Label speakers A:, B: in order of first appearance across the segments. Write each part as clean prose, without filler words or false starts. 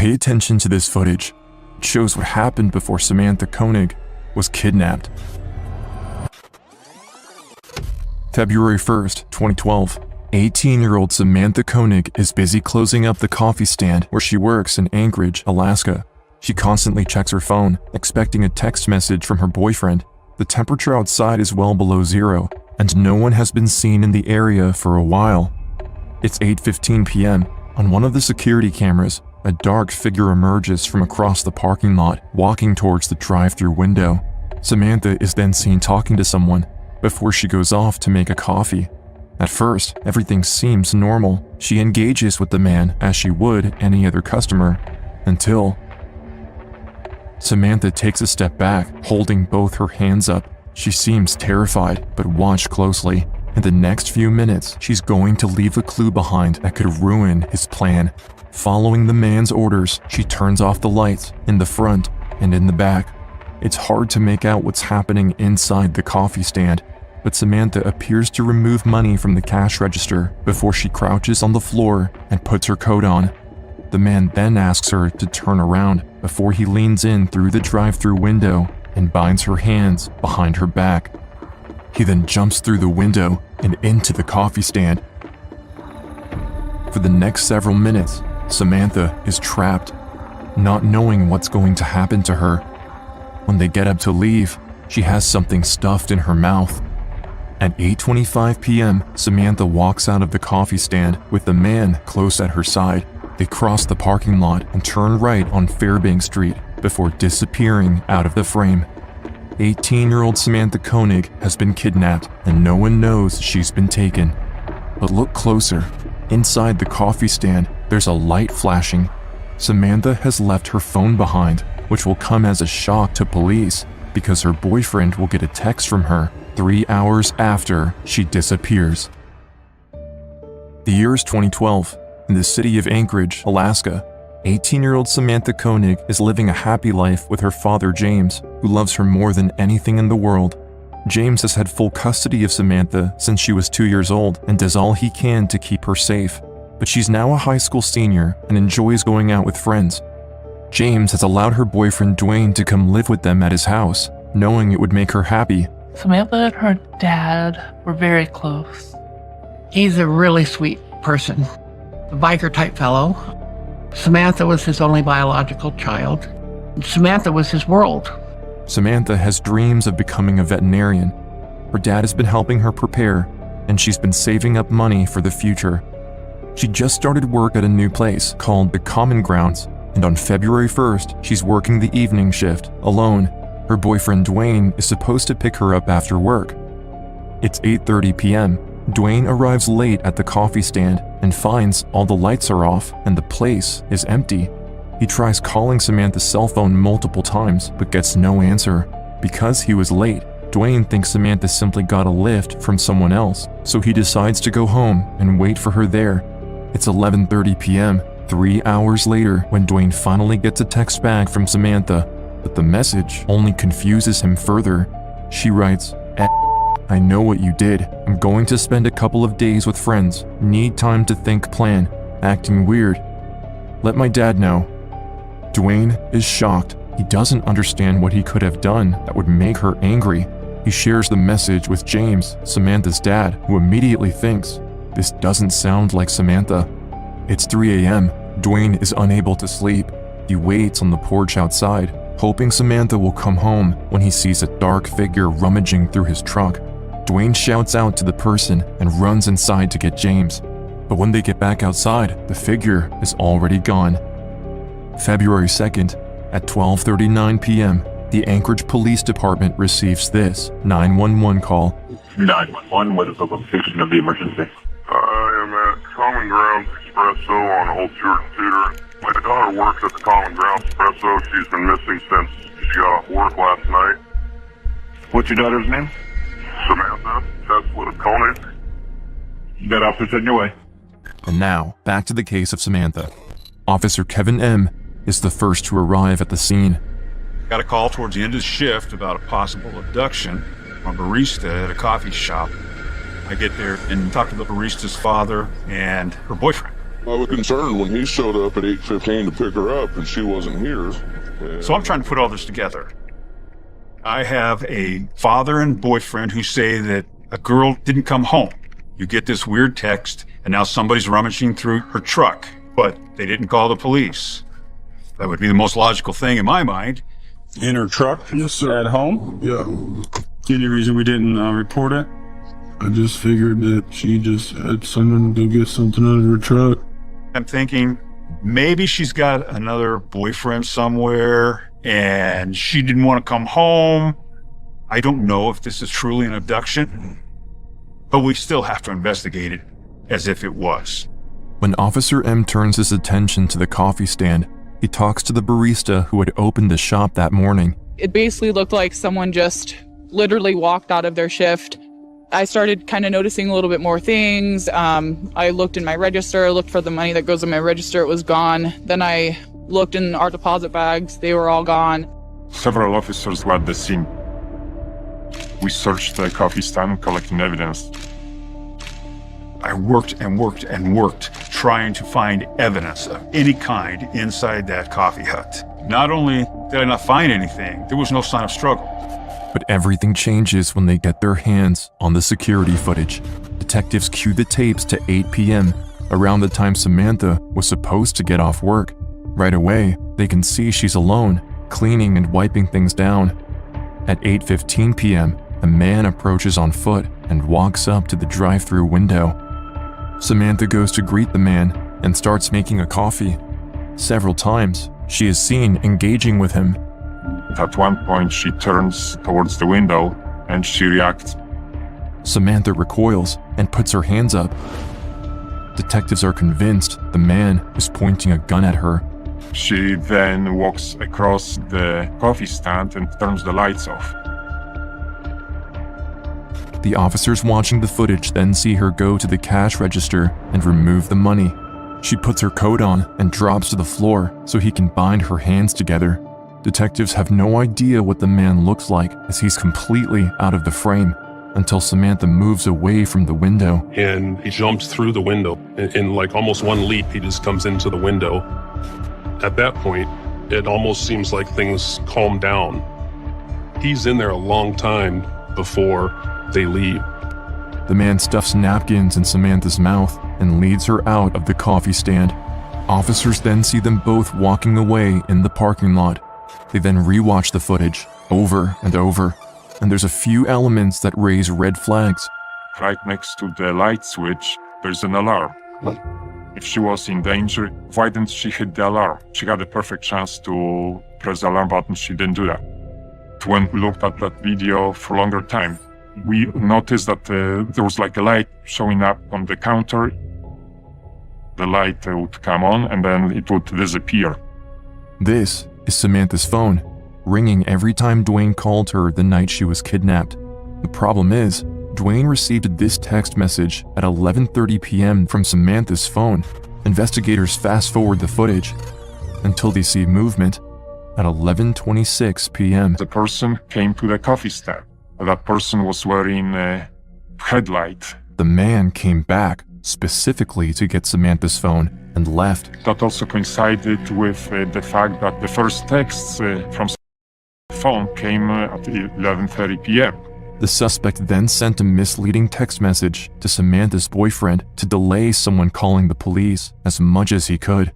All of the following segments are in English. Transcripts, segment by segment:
A: Pay attention to this footage. It shows what happened before Samantha Koenig was kidnapped. February 1st, 2012. 18-year-old Samantha Koenig is busy closing up the coffee stand where she works in Anchorage, Alaska. She constantly checks her phone, expecting a text message from her boyfriend. The temperature outside is well below zero, and no one has been seen in the area for a while. It's 8:15 p.m. On one of the security cameras, a dark figure emerges from across the parking lot, walking towards the drive-thru window. Samantha is then seen talking to someone before she goes off to make a coffee. At first, everything seems normal. She engages with the man as she would any other customer, until Samantha takes a step back, holding both her hands up. She seems terrified, but watch closely. In the next few minutes, she's going to leave a clue behind that could ruin his plan. Following the man's orders, she turns off the lights in the front and in the back. It's hard to make out what's happening inside the coffee stand, but Samantha appears to remove money from the cash register before she crouches on the floor and puts her coat on. The man then asks her to turn around before he leans in through the drive-thru window and binds her hands behind her back. He then jumps through the window and into the coffee stand. For the next several minutes, Samantha is trapped, not knowing what's going to happen to her. When they get up to leave, she has something stuffed in her mouth. At 8:25 p.m., Samantha walks out of the coffee stand with the man close at her side. They cross the parking lot and turn right on Fairbanks Street before disappearing out of the frame. 18-year-old Samantha Koenig has been kidnapped and no one knows she's been taken. But look closer. Inside the coffee stand, there's a light flashing. Samantha has left her phone behind, which will come as a shock to police because her boyfriend will get a text from her 3 hours after she disappears. The year is 2012. In the city of Anchorage, Alaska, 18-year-old Samantha Koenig is living a happy life with her father James, who loves her more than anything in the world. James has had full custody of Samantha since she was 2 years old and does all he can to keep her safe. But she's now a high school senior and enjoys going out with friends. James has allowed her boyfriend Dwayne to come live with them at his house, knowing it would make her happy.
B: Samantha and her dad were very close.
C: He's a really sweet person, a biker-type fellow. Samantha was his only biological child. Samantha was his world.
A: Samantha has dreams of becoming a veterinarian. Her dad has been helping her prepare, and she's been saving up money for the future. She just started work at a new place called the Common Grounds, and on February 1st, she's working the evening shift alone. Her boyfriend Dwayne is supposed to pick her up after work. It's 8:30 p.m. Dwayne arrives late at the coffee stand and finds all the lights are off and the place is empty. He tries calling Samantha's cell phone multiple times but gets no answer. Because he was late, Dwayne thinks Samantha simply got a lift from someone else, so he decides to go home and wait for her there. It's 11:30 p.m., 3 hours later, when Dwayne finally gets a text back from Samantha, but the message only confuses him further. She writes, "I know what you did. I'm going to spend a couple of days with friends. Need time to think, plan. Acting weird. Let my dad know." Dwayne is shocked. He doesn't understand what he could have done that would make her angry. He shares the message with James, Samantha's dad, who immediately thinks, "This doesn't sound like Samantha." It's 3 a.m. Dwayne is unable to sleep. He waits on the porch outside, hoping Samantha will come home when he sees a dark figure rummaging through his truck. Dwayne shouts out to the person and runs inside to get James. But when they get back outside, the figure is already gone. February 2nd, at 12:39 p.m., the Anchorage Police Department receives this 911 call.
D: 911, what is the location of the emergency?
E: I am at Common Grounds Espresso on Old Stewart Tutor. My daughter works at the Common Grounds Espresso. She's been missing since she got off work last night.
D: What's your daughter's name?
E: Samantha Koenig.
D: That officer's in your way.
A: And now, back to the case of Samantha. Officer Kevin M. is the first to arrive at the scene.
F: Got a call towards the end of the shift about a possible abduction from a barista at a coffee shop. I get there and talk to the barista's father and her boyfriend.
G: I was concerned when he showed up at 8:15 to pick her up and she wasn't here.
F: So I'm trying to put all this together. I have a father and boyfriend who say that a girl didn't come home. You get this weird text, and now somebody's rummaging through her truck, but they didn't call the police. That would be the most logical thing in my mind.
H: In her truck?
G: Yes, sir.
H: At home?
G: Yeah.
H: Any reason we didn't report it?
G: I just figured that she just had someone go get something out of her truck.
F: I'm thinking maybe she's got another boyfriend somewhere and she didn't want to come home. I don't know if this is truly an abduction, but we still have to investigate it as if it was.
A: When Officer M turns his attention to the coffee stand, he talks to the barista who had opened the shop that morning.
I: It basically looked like someone just literally walked out of their shift. I started kind of noticing a little bit more things. I looked in my register, looked for the money that goes in my register, it was gone. Then I looked in our deposit bags, they were all gone.
D: Several officers left the scene. We searched the coffee stand, collecting evidence.
F: I worked and worked and worked, trying to find evidence of any kind inside that coffee hut. Not only did I not find anything, there was no sign of struggle.
A: But everything changes when they get their hands on the security footage. Detectives cue the tapes to 8 p.m., around the time Samantha was supposed to get off work. Right away, they can see she's alone, cleaning and wiping things down. At 8:15 p.m., a man approaches on foot and walks up to the drive-through window. Samantha goes to greet the man and starts making a coffee. Several times, she is seen engaging with him.
D: At one point, she turns towards the window and she reacts.
A: Samantha recoils and puts her hands up. Detectives are convinced the man is pointing a gun at her.
D: She then walks across the coffee stand and turns the lights off.
A: The officers watching the footage then see her go to the cash register and remove the money. She puts her coat on and drops to the floor so he can bind her hands together. Detectives have no idea what the man looks like as he's completely out of the frame until Samantha moves away from the window.
J: And he jumps through the window. In like almost one leap, he just comes into the window. At that point, it almost seems like things calm down. He's in there a long time before they leave.
A: The man stuffs napkins in Samantha's mouth and leads her out of the coffee stand. Officers then see them both walking away in the parking lot. They then rewatch the footage over and over, and there's a few elements that raise red flags.
D: Right next to the light switch, there's an alarm. If she was in danger, why didn't she hit the alarm? She had a perfect chance to press the alarm button, she didn't do that. When we looked at that video for a longer time, we noticed that there was like a light showing up on the counter. The light would come on and then it would disappear.
A: This is Samantha's phone, ringing every time Dwayne called her the night she was kidnapped. The problem is, Dwayne received this text message at 11:30 p.m. from Samantha's phone. Investigators fast forward the footage until they see movement at 11:26 p.m.
D: The person came to the coffee stand. That person was wearing a headlight.
A: The man came back specifically to get Samantha's phone and left.
D: That also coincided with the fact that the first texts from the phone came at 11:30 p.m.
A: The suspect then sent a misleading text message to Samantha's boyfriend to delay someone calling the police as much as he could.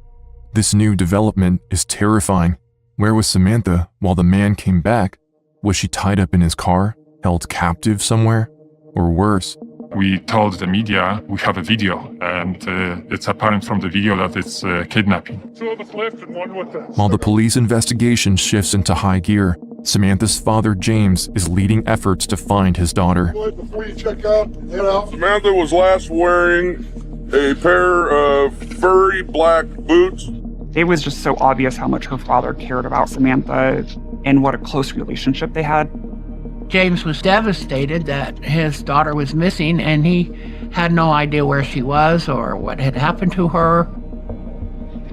A: This new development is terrifying. Where was Samantha while the man came back? Was she tied up in his car, held captive somewhere? Or worse?
D: We told the media we have a video, and it's apparent from the video that it's kidnapping.
A: While the police investigation shifts into high gear, Samantha's father, James, is leading efforts to find his daughter.
G: Before you check out, Samantha was last wearing a pair of furry black boots.
K: It was just so obvious how much her father cared about Samantha and what a close relationship they had.
C: James was devastated that his daughter was missing, and he had no idea where she was or what had happened to her.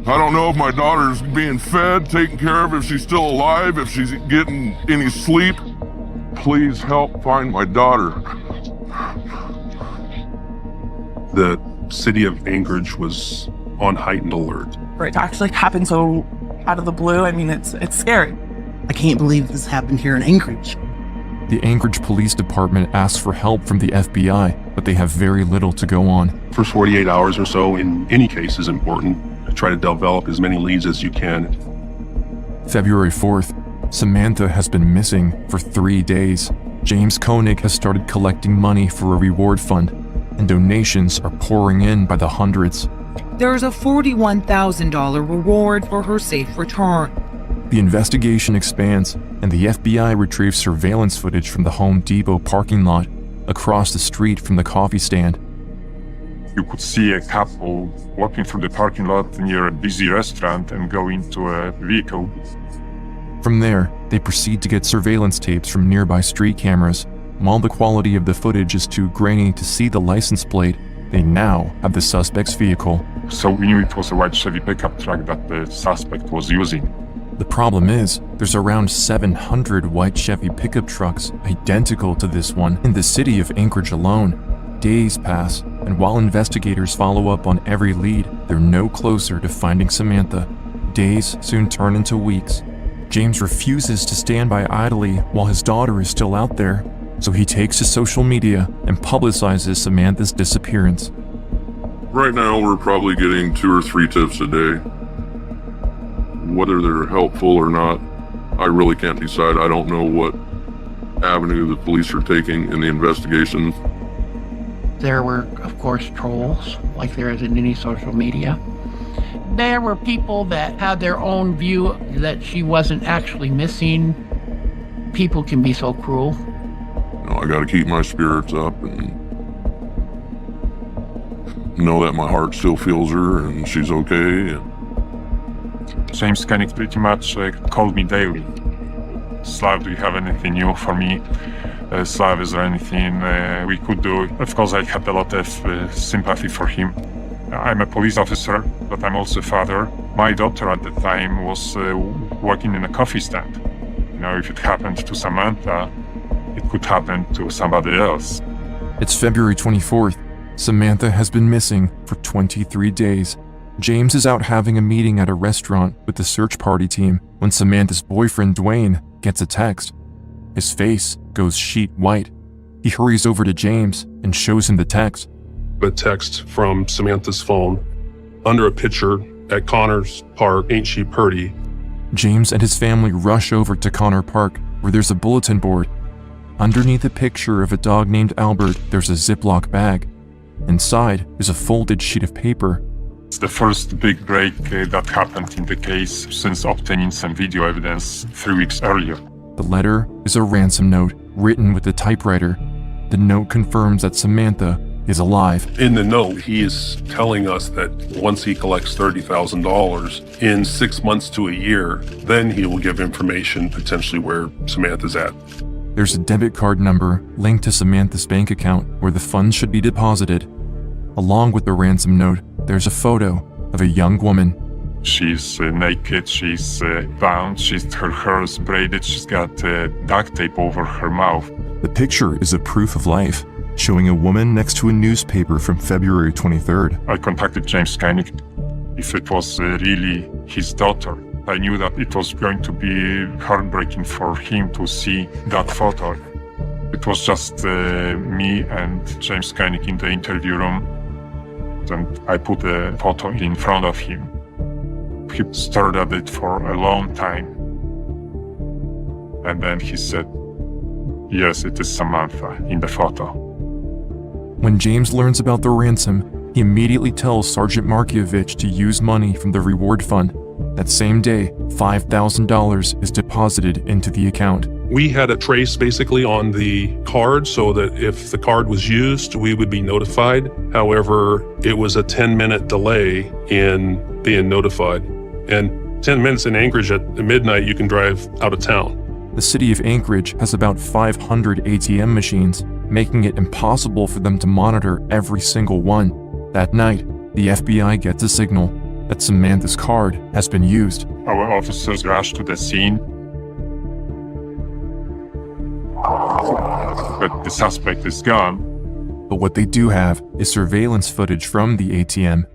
G: I don't know if my daughter's being fed, taken care of, if she's still alive, if she's getting any sleep. Please help find my daughter.
J: The city of Anchorage was on heightened alert.
L: For it to actually happen so out of the blue, I mean, it's scary.
M: I can't believe this happened here in Anchorage.
A: The Anchorage Police Department asks for help from the FBI, but they have very little to go on.
J: First 48 hours or so in any case is important to try to develop as many leads as you can.
A: February 4th, Samantha has been missing for 3 days. James Koenig has started collecting money for a reward fund, and donations are pouring in by the hundreds.
N: There's a $41,000 reward for her safe return.
A: The investigation expands, and the FBI retrieves surveillance footage from the Home Depot parking lot across the street from the coffee stand.
D: You could see a couple walking through the parking lot near a busy restaurant and go into a vehicle.
A: From there, they proceed to get surveillance tapes from nearby street cameras. While the quality of the footage is too grainy to see the license plate, they now have the suspect's vehicle.
D: So we knew it was a white Chevy pickup truck that the suspect was using.
A: The problem is, there's around 700 white Chevy pickup trucks identical to this one in the city of Anchorage alone. Days pass, and while investigators follow up on every lead, they're no closer to finding Samantha. Days soon turn into weeks. James refuses to stand by idly while his daughter is still out there, so he takes to social media and publicizes Samantha's disappearance.
G: Right now, we're probably getting 2 or 3 tips a day. Whether they're helpful or not, I really can't decide. I don't know what avenue the police are taking in the investigation.
C: There were, of course, trolls, like there is in any social media. There were people that had their own view that she wasn't actually missing. People can be so cruel.
G: You know, I got to keep my spirits up and know that my heart still feels her and she's okay.
D: James Koenig pretty much called me daily. Slav, do you have anything new for me? Slav, is there anything we could do? Of course, I had a lot of sympathy for him. I'm a police officer, but I'm also a father. My daughter at the time was working in a coffee stand. You know, if it happened to Samantha, it could happen to somebody else.
A: It's February 24th. Samantha has been missing for 23 days. James is out having a meeting at a restaurant with the search party team when Samantha's boyfriend Dwayne gets a text. His face goes sheet white. He hurries over to James and shows him the text.
J: A text from Samantha's phone under a picture at Connor's Park, Ain't She Purty?
A: James and his family rush over to Connor Park, where there's a bulletin board. Underneath a picture of a dog named Albert, there's a Ziploc bag. Inside is a folded sheet of paper.
D: It's the first big break that happened in the case since obtaining some video evidence 3 weeks earlier.
A: The letter is a ransom note written with a typewriter. The note confirms that Samantha is alive.
J: In the note, he is telling us that once he collects $30,000 in 6 months to a year, then he will give information potentially where Samantha's at.
A: There's a debit card number linked to Samantha's bank account where the funds should be deposited. Along with the ransom note, there's a photo of a young woman.
D: She's naked, she's bound, her hair is braided, she's got duct tape over her mouth.
A: The picture is a proof of life, showing a woman next to a newspaper from February 23rd.
D: I contacted James Koenig. If it was really his daughter, I knew that it was going to be heartbreaking for him to see that photo. It was just me and James Koenig in the interview room, and I put the photo in front of him. He stared at it for a long time, and then he said, "Yes, it is Samantha in the photo."
A: When James learns about the ransom, he immediately tells Sergeant Markievich to use money from the reward fund. That same day, $5,000 is deposited into the account.
J: We had a trace basically on the card so that if the card was used, we would be notified. However, it was a 10-minute delay in being notified. And 10 minutes in Anchorage at midnight, you can drive out of town.
A: The city of Anchorage has about 500 ATM machines, making it impossible for them to monitor every single one. That night, the FBI gets a signal that Samantha's card has been used.
D: Our officers rushed to the scene, but the suspect is gone.
A: But what they do have is surveillance footage from the ATM.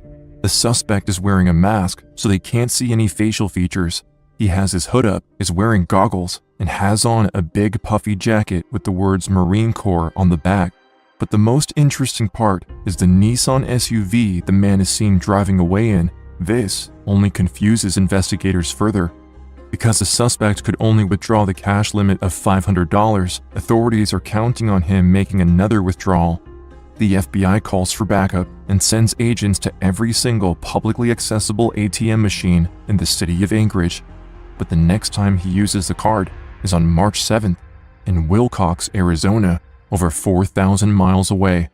A: The suspect is wearing a mask, so they can't see any facial features. He has his hood up, is wearing goggles, and has on a big puffy jacket with the words Marine Corps on the back. But the most interesting part is the Nissan SUV the man is seen driving away in. This only confuses investigators further. Because the suspect could only withdraw the cash limit of $500, authorities are counting on him making another withdrawal. The FBI calls for backup and sends agents to every single publicly accessible ATM machine in the city of Anchorage. But the next time he uses the card is on March 7th in Wilcox, Arizona, over 4,000 miles away.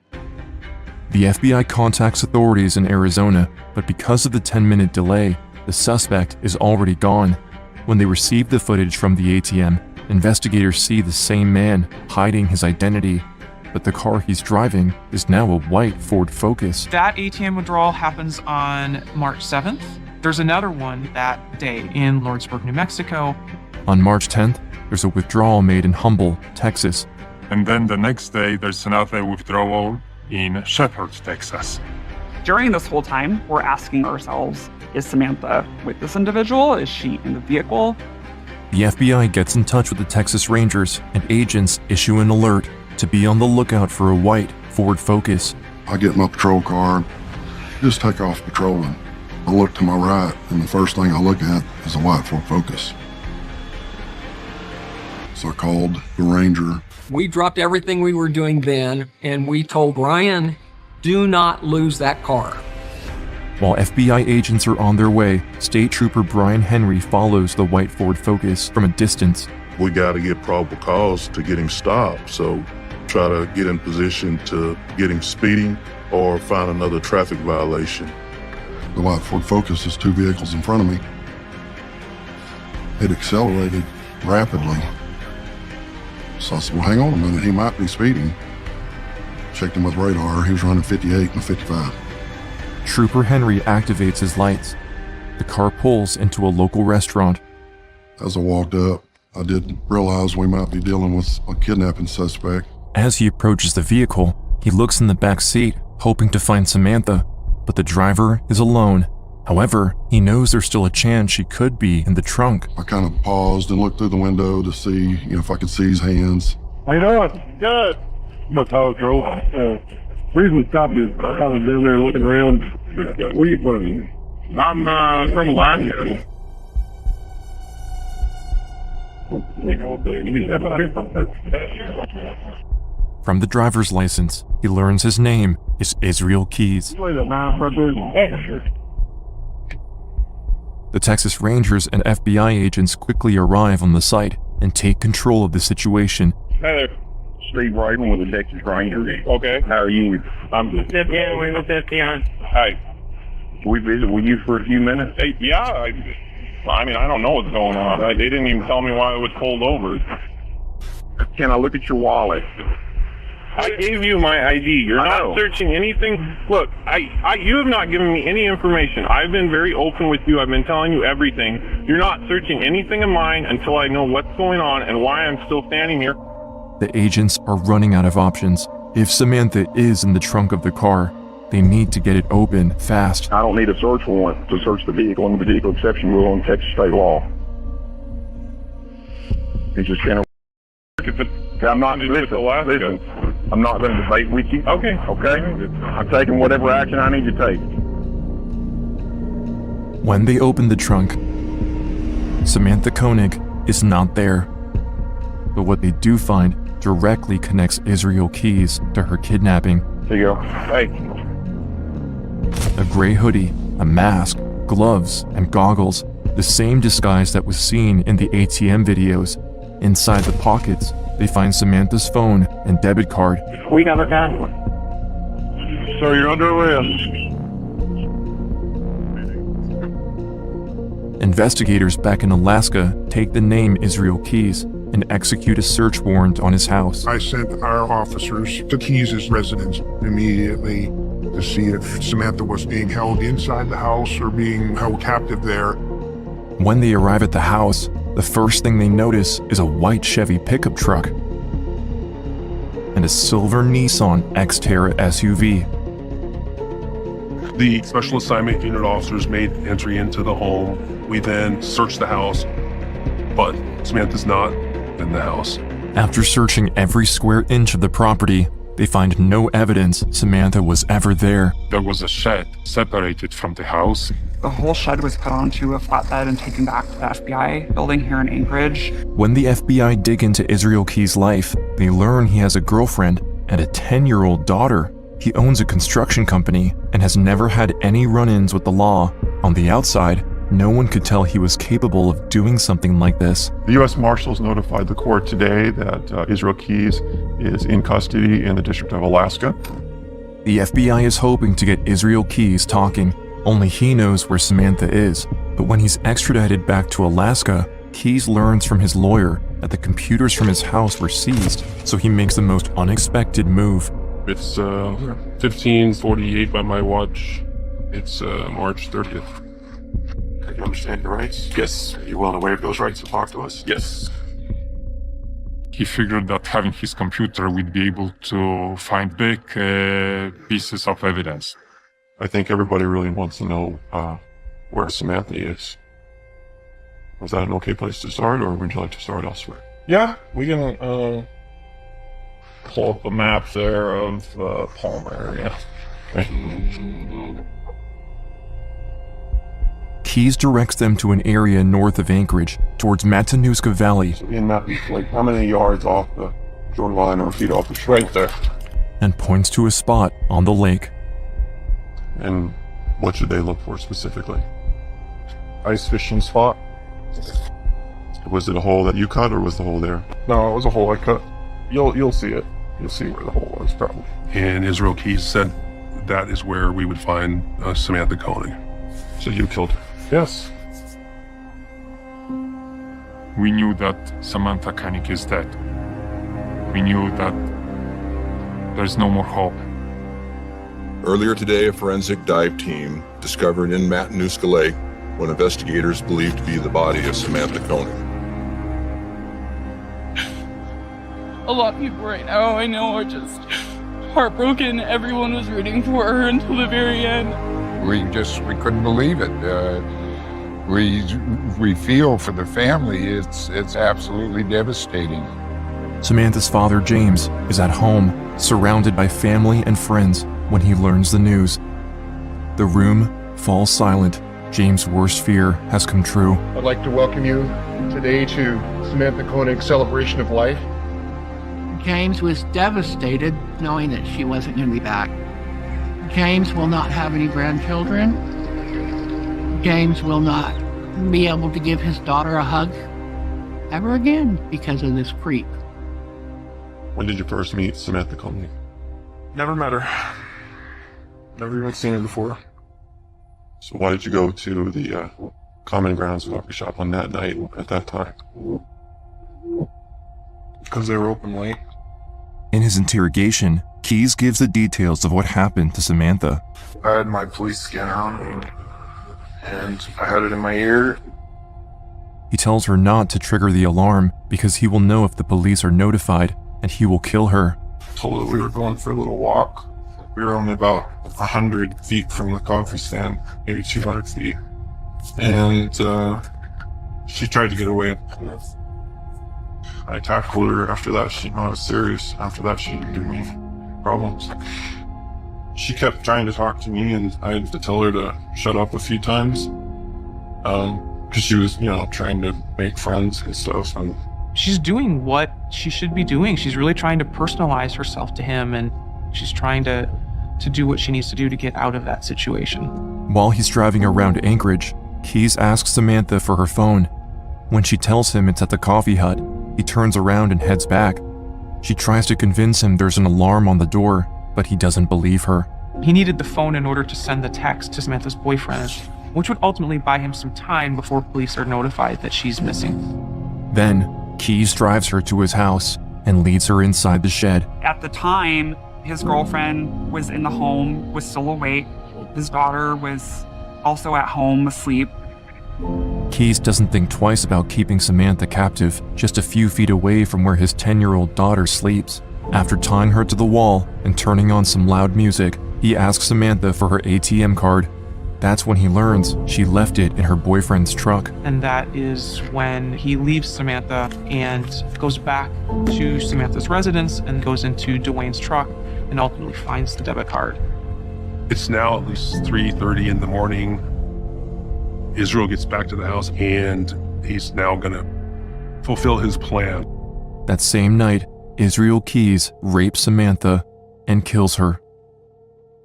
A: The FBI contacts authorities in Arizona, but because of the 10-minute delay, the suspect is already gone. When they receive the footage from the ATM, investigators see the same man hiding his identity, but the car he's driving is now a white Ford Focus.
O: That ATM withdrawal happens on March 7th. There's another one that day in Lordsburg, New Mexico.
A: On March 10th, there's a withdrawal made in Humble, Texas.
D: And then the next day, there's another withdrawal in Shepherd, Texas.
K: During this whole time, we're asking ourselves, is Samantha with this individual? Is she in the vehicle?
A: The FBI gets in touch with the Texas Rangers, and agents issue an alert to be on the lookout for a white Ford Focus.
P: I get my patrol car, just take off patrolling. I look to my right, and the first thing I look at is a white Ford Focus. So I called the Ranger.
Q: We dropped everything we were doing then, and we told Ryan, do not lose that car.
A: While FBI agents are on their way, State Trooper Brian Henry follows the white Ford Focus from a distance.
R: We got to get probable cause to get him stopped, so try to get in position to get him speeding or find another traffic violation.
P: The white Ford Focus is two vehicles in front of me. It accelerated rapidly. So I said, well, hang on a minute, he might be speeding. Checked him with radar, he was running 58 and 55.
A: Trooper Henry activates his lights. The car pulls into a local restaurant.
P: As I walked up, I did realize we might be dealing with a kidnapping suspect.
A: As he approaches the vehicle, he looks in the back seat, hoping to find Samantha, but the driver is alone. However, he knows there's still a chance she could be in the trunk.
P: I kind of paused and looked through the window to see if I could see his hands.
E: How you doing? Good. I'm a tow drove. Reason we stopped is I was down there looking around. Where are you from? I'm from Alaska.
A: From the driver's license, he learns his name is Israel Keys. The Texas Rangers and FBI agents quickly arrive on the site and take control of the situation.
E: Hey there. Steve Raven with the Texas Rangers. Okay. How are you? I'm good.
S: Yeah, we with FBI.
E: Hey. We visit with you for a few minutes? Hey, yeah. I mean, I don't know what's going on. They didn't even tell me why it was pulled over. Can I look at your wallet? I gave you my ID. You're not searching anything. Look, you have not given me any information. I've been very open with you. I've been telling you everything. You're not searching anything of mine until I know what's going on and why I'm still standing here.
A: The agents are running out of options. If Samantha is in the trunk of the car, they need to get it open fast.
E: I don't need a search warrant to search the vehicle under the vehicle exception rule in Texas state law. It's just kind of... I'm not listen, I'm not going to debate with you. Okay. I'm taking whatever action I need to take.
A: When they open the trunk, Samantha Koenig is not there. But what they do find directly connects Israel Keys to her kidnapping.
E: Here you go. Hey.
A: A gray hoodie, a mask, gloves, and goggles, the same disguise that was seen in the ATM videos. Inside the pockets, they find Samantha's phone and debit card.
S: We got her gun.
E: Sir, you're under arrest.
A: Investigators back in Alaska take the name Israel Keys and execute a search warrant on his house.
T: I sent our officers to Keys' residence immediately to see if Samantha was being held inside the house or being held captive there.
A: When they arrive at the house, the first thing they notice is a white Chevy pickup truck and a silver Nissan Xterra SUV.
J: The special assignment unit officers made entry into the home. We then searched the house, but Samantha's not in the house.
A: After searching every square inch of the property, they find no evidence Samantha was ever there.
D: There was a shed separated from the house.
K: The whole shed was put onto a flatbed and taken back to the FBI building here in Anchorage.
A: When the FBI dig into Israel Key's life, they learn he has a girlfriend and a 10-year-old daughter. He owns a construction company and has never had any run-ins with the law. On the outside, no one could tell he was capable of doing something like this.
E: The U.S. Marshals notified the court today that Israel Keys is in custody in the District of Alaska.
A: The FBI is hoping to get Israel Keys talking. Only he knows where Samantha is. But when he's extradited back to Alaska, Keys learns from his lawyer that the computers from his house were seized, so he makes the most unexpected move.
J: It's 15:48 by my watch. It's March 30th.
U: You understand your rights? Yes. Are you willing to waive those rights to talk to us?
J: Yes.
D: He figured that having his computer would be able to find big pieces of evidence.
E: I think everybody really wants to know where Samantha is. Was that an okay place to start, or would you like to start elsewhere?
H: Yeah, we can pull up a map there of Palmer area.
E: Okay.
A: Keys directs them to an area north of Anchorage, towards Matanuska Valley.
E: So in that, like, how many yards off the shoreline or feet off the shore?
H: Right there.
A: And points to a spot on the lake.
E: And what should they look for specifically?
H: Ice fishing spot.
E: Was it a hole that you cut, or was the hole there?
H: No, it was a hole I cut. You'll see it. You'll see where the hole was, probably.
J: And Israel Keys said that is where we would find Samantha Koenig.
E: So you killed her?
H: Yes.
D: We knew that Samantha Koenig is dead. We knew that there's no more hope.
V: Earlier today, a forensic dive team discovered in Matanuska Lake what investigators believe to be the body of Samantha Koenig.
I: A lot of people right now I know are just heartbroken. Everyone was rooting for her until the very end.
W: We couldn't believe it. We feel for the family. It's absolutely devastating.
A: Samantha's father, James, is at home, surrounded by family and friends when he learns the news. The room falls silent. James' worst fear has come true.
T: I'd like to welcome you today to Samantha Koenig's celebration of life.
C: James was devastated knowing that she wasn't going to be back. James will not have any grandchildren. James will not be able to give his daughter a hug ever again because of this creep.
E: When did you first meet Samantha Koenig?
H: Never met her. Never even seen her before.
E: So why did you go to the Common Grounds coffee shop on that night at that time?
H: Because they were open late.
A: In his interrogation, Keys gives the details of what happened to Samantha.
H: I had my police scanner on me, and I had it in my ear.
A: He tells her not to trigger the alarm because he will know if the police are notified and he will kill her.
H: Told her we were going for a little walk. We were only about 100 feet from the coffee stand, maybe 200 feet. And she tried to get away. I tackled her. After that, she knew I was serious. After that, she didn't give me problems. She kept trying to talk to me, and I had to tell her to shut up a few times. Because she was, trying to make friends and stuff. And
O: she's doing what she should be doing. She's really trying to personalize herself to him, and she's trying to do what she needs to do to get out of that situation.
A: While he's driving around Anchorage, Keys asks Samantha for her phone. When she tells him it's at the coffee hut, he turns around and heads back. She tries to convince him there's an alarm on the door, but he doesn't believe her.
O: He needed the phone in order to send the text to Samantha's boyfriend, which would ultimately buy him some time before police are notified that she's missing.
A: Then, Keys drives her to his house and leads her inside the shed.
K: At the time, his girlfriend was in the home, was still awake. His daughter was also at home, asleep.
A: Keys doesn't think twice about keeping Samantha captive just a few feet away from where his 10-year-old daughter sleeps. After tying her to the wall and turning on some loud music, He asks Samantha for her ATM card. That's when he learns she left it in her boyfriend's truck.
O: And that is when he leaves Samantha and goes back to Samantha's residence and goes into Dwayne's truck and ultimately finds the debit card.
J: It's now at least 3:30 in the morning. Israel gets back to the house and he's now gonna fulfill his plan.
A: That same night, Israel Keys rapes Samantha and kills her.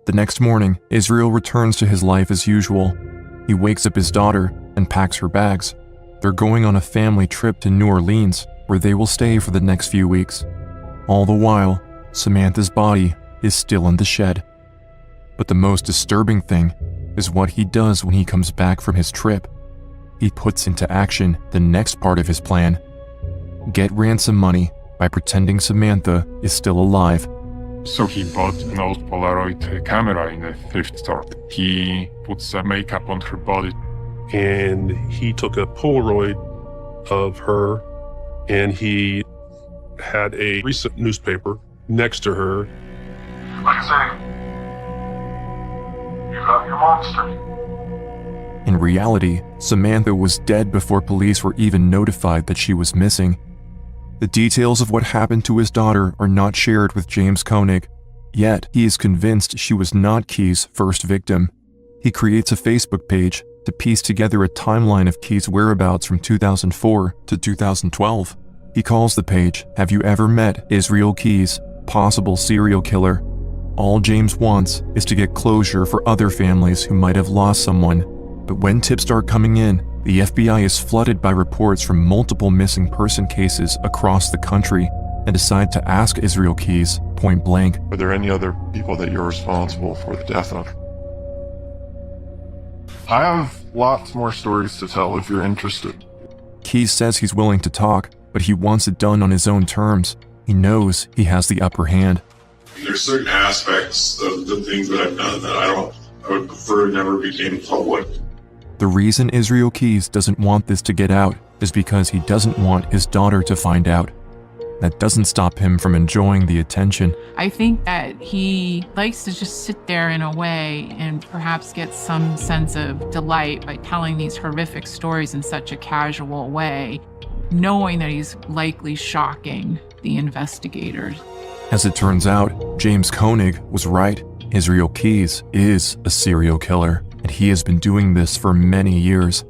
A: The next morning, Israel returns to his life as usual. He wakes up his daughter and packs her bags. They're going on a family trip to New Orleans, where they will stay for the next few weeks. All the while, Samantha's body is still in the shed. But the most disturbing thing is what he does when he comes back from his trip. He puts into action the next part of his plan: get ransom money by pretending Samantha is still alive.
D: So he bought an old Polaroid camera in a thrift store. He put some makeup on her body.
J: And he took a Polaroid of her and he had a recent newspaper next to her.
B: Like I say, you got your monster.
A: In reality, Samantha was dead before police were even notified that she was missing. The details of what happened to his daughter are not shared with James Koenig, yet he is convinced she was not Key's first victim. He creates a Facebook page to piece together a timeline of Key's whereabouts from 2004 to 2012. He calls the page, "Have you ever met Israel Keys, possible serial killer?" All James wants is to get closure for other families who might have lost someone. But when tips start coming in, the FBI is flooded by reports from multiple missing person cases across the country and decide to ask Israel Keys point blank,
R: Are there any other people that you're responsible for the death of?
H: I have lots more stories to tell if you're interested.
A: Keys says he's willing to talk, but he wants it done on his own terms. He knows he has the upper hand.
R: There's certain aspects of the things that I've done that I would prefer never became public.
A: The reason Israel Keys doesn't want this to get out is because he doesn't want his daughter to find out. That doesn't stop him from enjoying the attention.
C: I think that he likes to just sit there in a way and perhaps get some sense of delight by telling these horrific stories in such a casual way, knowing that he's likely shocking the investigators.
A: As it turns out, James Koenig was right. Israel Keys is a serial killer, and he has been doing this for many years.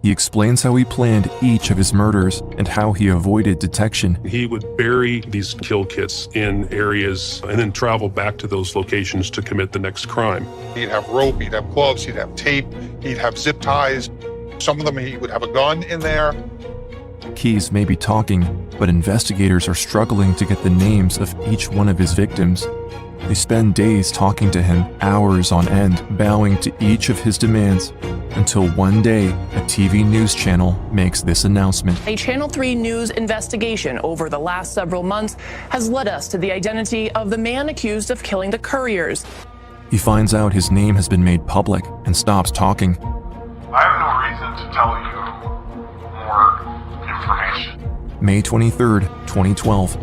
A: He explains how he planned each of his murders and how he avoided detection.
J: He would bury these kill kits in areas and then travel back to those locations to commit the next crime.
T: He'd have rope, he'd have gloves, he'd have tape, he'd have zip ties. Some of them he would have a gun in there.
A: Keys may be talking, but investigators are struggling to get the names of each one of his victims. They spend days talking to him, hours on end, bowing to each of his demands, until one day, a TV news channel makes this announcement.
F: A Channel 3 news investigation over the last several months has led us to the identity of the man accused of killing the couriers.
A: He finds out his name has been made public and stops talking.
B: I have no reason to tell you more information.
A: May 23rd, 2012.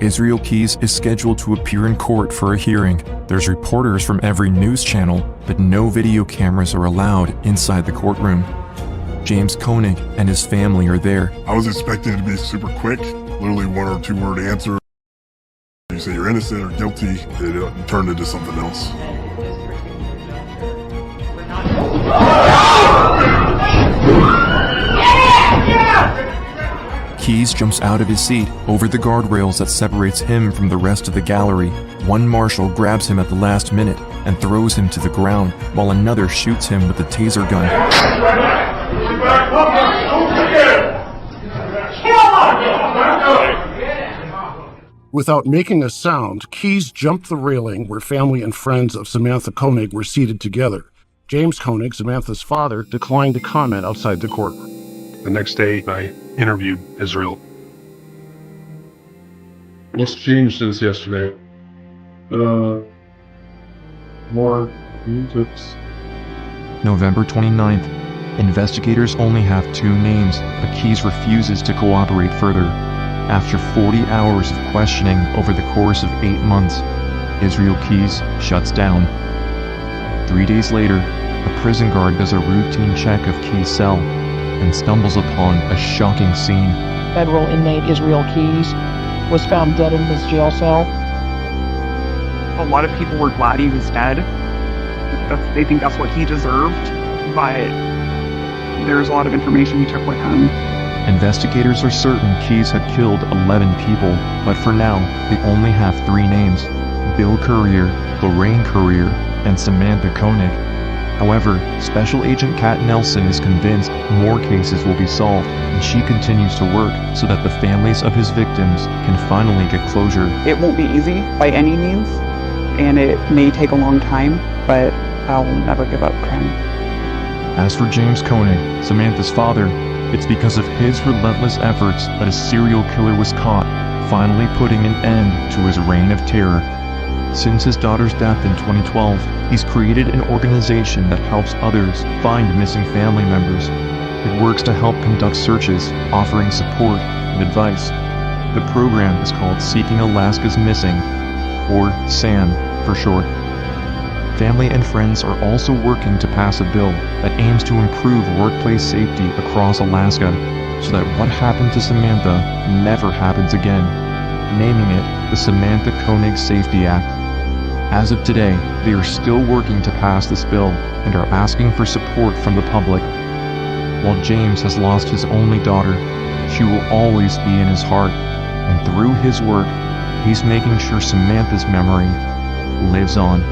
A: Israel Keys is scheduled to appear in court for a hearing. There's reporters from every news channel, but no video cameras are allowed inside the courtroom. James Koenig and his family are there.
P: I was expecting it to be super quick, literally 1 or 2 word answer. You say you're innocent or guilty, it turned into something else.
A: Keys jumps out of his seat over the guardrails that separates him from the rest of the gallery. One marshal grabs him at the last minute and throws him to the ground, while another shoots him with a taser gun.
L: Without making a sound, Keys jumped the railing where family and friends of Samantha Koenig were seated together. James Koenig, Samantha's father, declined to comment outside the courtroom.
J: The next day, I interviewed Israel.
X: What's changed since yesterday? More tips.
A: November 29th. Investigators only have 2 names, but Keys refuses to cooperate further. After 40 hours of questioning over the course of 8 months, Israel Keys shuts down. 3 days later, a prison guard does a routine check of Key's cell and stumbles upon a shocking scene.
C: Federal inmate Israel Keys was found dead in his jail cell.
K: A lot of people were glad he was dead. They think that's what he deserved, but there's a lot of information we took with him.
A: Investigators are certain Keys had killed 11 people, but for now, they only have 3 names: Bill Courier, Lorraine Courier, and Samantha Koenig. However, Special Agent Kat Nelson is convinced more cases will be solved, and she continues to work so that the families of his victims can finally get closure.
K: It won't be easy by any means, and it may take a long time, but I'll never give up trying.
A: As for James Koenig, Samantha's father, it's because of his relentless efforts that a serial killer was caught, finally putting an end to his reign of terror. Since his daughter's death in 2012, he's created an organization that helps others find missing family members. It works to help conduct searches, offering support and advice. The program is called Seeking Alaska's Missing, or SAM for short. Family and friends are also working to pass a bill that aims to improve workplace safety across Alaska so that what happened to Samantha never happens again, naming it the Samantha Koenig Safety Act. As of today, they are still working to pass this bill and are asking for support from the public. While James has lost his only daughter, she will always be in his heart, and through his work, he's making sure Samantha's memory lives on.